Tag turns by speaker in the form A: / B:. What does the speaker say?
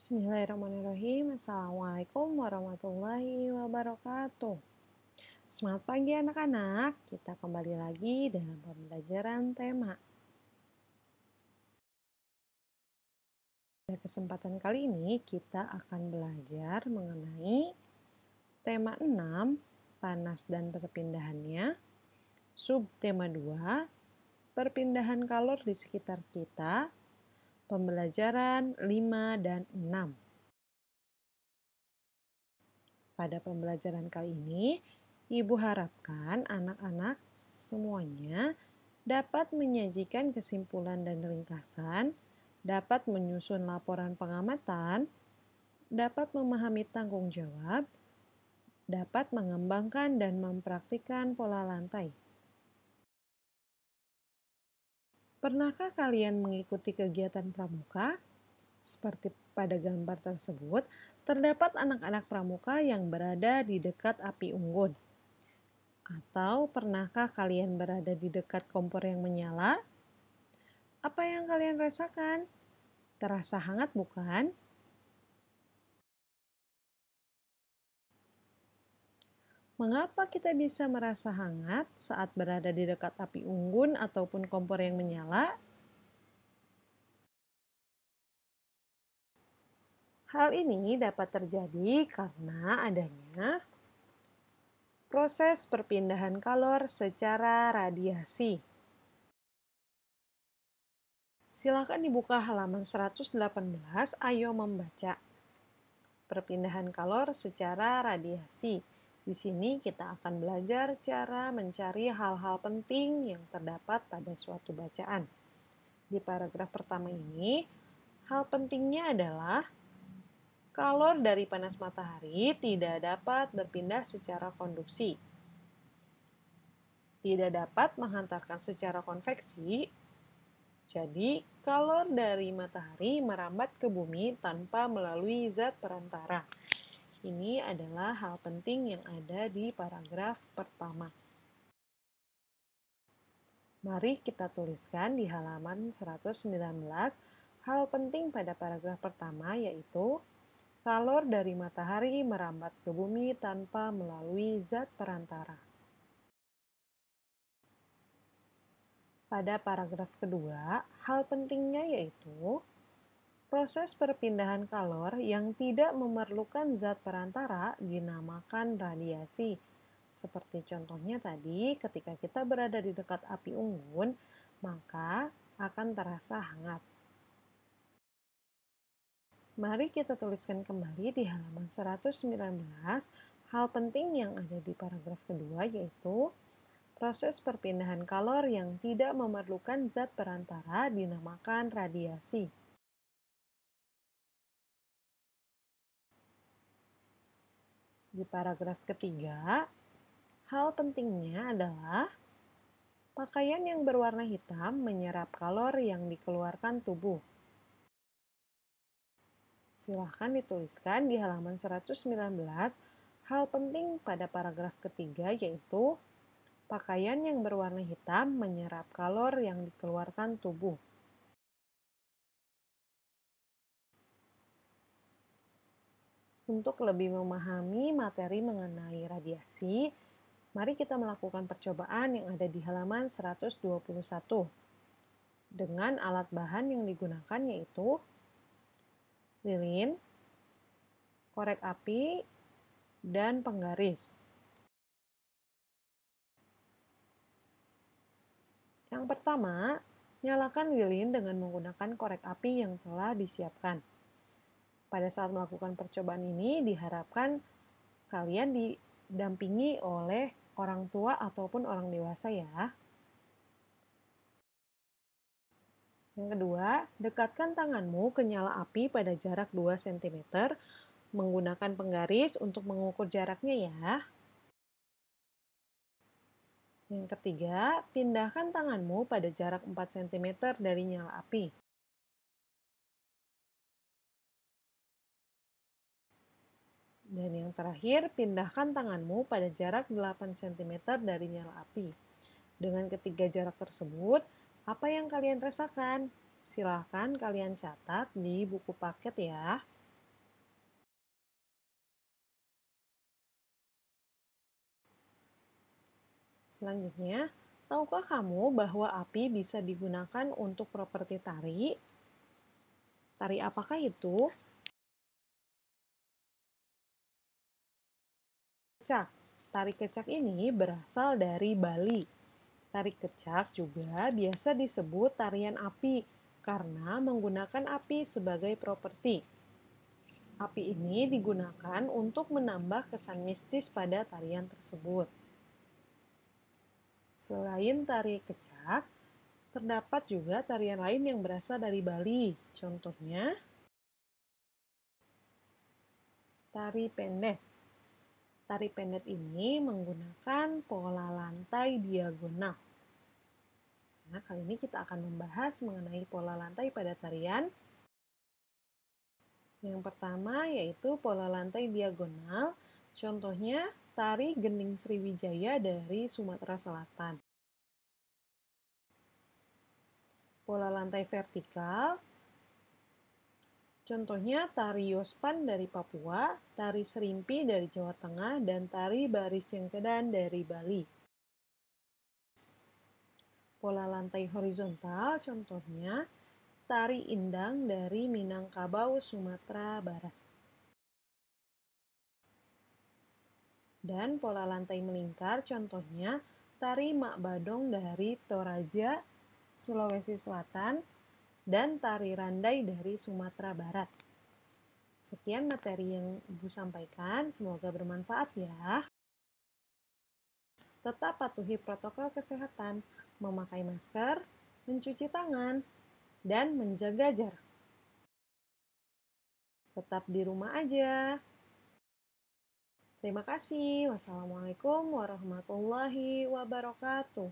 A: Bismillahirrahmanirrahim. Assalamualaikum warahmatullahi wabarakatuh. Selamat pagi anak-anak. Kita kembali lagi dalam pembelajaran tema. Pada kesempatan kali ini kita akan belajar mengenai tema 6, panas dan perpindahannya. Subtema 2, perpindahan kalor di sekitar kita. Pembelajaran 5 dan 6. Pada pembelajaran kali ini, Ibu harapkan anak-anak semuanya dapat menyajikan kesimpulan dan ringkasan, dapat menyusun laporan pengamatan, dapat memahami tanggung jawab, dapat mengembangkan dan mempraktikkan pola lantai. Pernahkah kalian mengikuti kegiatan pramuka? Seperti pada gambar tersebut, terdapat anak-anak pramuka yang berada di dekat api unggun. Atau pernahkah kalian berada di dekat kompor yang menyala? Apa yang kalian rasakan? Terasa hangat bukan? Mengapa kita bisa merasa hangat saat berada di dekat api unggun ataupun kompor yang menyala? Hal ini dapat terjadi karena adanya proses perpindahan kalor secara radiasi. Silakan dibuka halaman 118, ayo membaca. Perpindahan kalor secara radiasi. Di sini kita akan belajar cara mencari hal-hal penting yang terdapat pada suatu bacaan. Di paragraf pertama ini, hal pentingnya adalah kalor dari panas matahari tidak dapat berpindah secara konduksi. Tidak dapat menghantarkan secara konveksi. Jadi, kalor dari matahari merambat ke bumi tanpa melalui zat perantara. Ini adalah hal penting yang ada di paragraf pertama. Mari kita tuliskan di halaman 119 hal penting pada paragraf pertama, yaitu kalor dari matahari merambat ke bumi tanpa melalui zat perantara. Pada paragraf kedua, hal pentingnya yaitu proses perpindahan kalor yang tidak memerlukan zat perantara dinamakan radiasi. Seperti contohnya tadi, ketika kita berada di dekat api unggun, maka akan terasa hangat. Mari kita tuliskan kembali di halaman 119 hal penting yang ada di paragraf kedua, yaitu proses perpindahan kalor yang tidak memerlukan zat perantara dinamakan radiasi. Di paragraf ketiga, hal pentingnya adalah pakaian yang berwarna hitam menyerap kalor yang dikeluarkan tubuh. Silahkan dituliskan di halaman 119 hal penting pada paragraf ketiga, yaitu pakaian yang berwarna hitam menyerap kalor yang dikeluarkan tubuh. Untuk lebih memahami materi mengenai radiasi, mari kita melakukan percobaan yang ada di halaman 121. Dengan alat bahan yang digunakan yaitu lilin, korek api, dan penggaris. Yang pertama, nyalakan lilin dengan menggunakan korek api yang telah disiapkan. Pada saat melakukan percobaan ini, diharapkan kalian didampingi oleh orang tua ataupun orang dewasa ya. Yang kedua, dekatkan tanganmu ke nyala api pada jarak 2 cm menggunakan penggaris untuk mengukur jaraknya ya. Yang ketiga, pindahkan tanganmu pada jarak 4 cm dari nyala api. Dan yang terakhir, pindahkan tanganmu pada jarak 8 cm dari nyala api. Dengan ketiga jarak tersebut, apa yang kalian rasakan? Silahkan kalian catat di buku paket ya. Selanjutnya, tahukah kamu bahwa api bisa digunakan untuk properti tari? Tari apakah itu? Kecak. Tari kecak ini berasal dari Bali. Tari kecak juga biasa disebut tarian api karena menggunakan api sebagai properti. Api ini digunakan untuk menambah kesan mistis pada tarian tersebut. Selain tari kecak, terdapat juga tarian lain yang berasal dari Bali. Contohnya, tari pendet. Tari pendet ini menggunakan pola lantai diagonal. Nah, kali ini kita akan membahas mengenai pola lantai pada tarian. Yang pertama yaitu pola lantai diagonal. Contohnya, tari Gening Sriwijaya dari Sumatera Selatan. Pola lantai vertikal. Contohnya tari Yospan dari Papua, tari Serimpi dari Jawa Tengah, dan tari Baris Cengkedan dari Bali. Pola lantai horizontal, contohnya tari Indang dari Minangkabau, Sumatera Barat. Dan pola lantai melingkar, contohnya tari Mak Badong dari Toraja, Sulawesi Selatan, dan tari Randai dari Sumatera Barat. Sekian materi yang Ibu sampaikan, semoga bermanfaat ya. Tetap patuhi protokol kesehatan, memakai masker, mencuci tangan, dan menjaga jarak. Tetap di rumah aja. Terima kasih. Wassalamualaikum warahmatullahi wabarakatuh.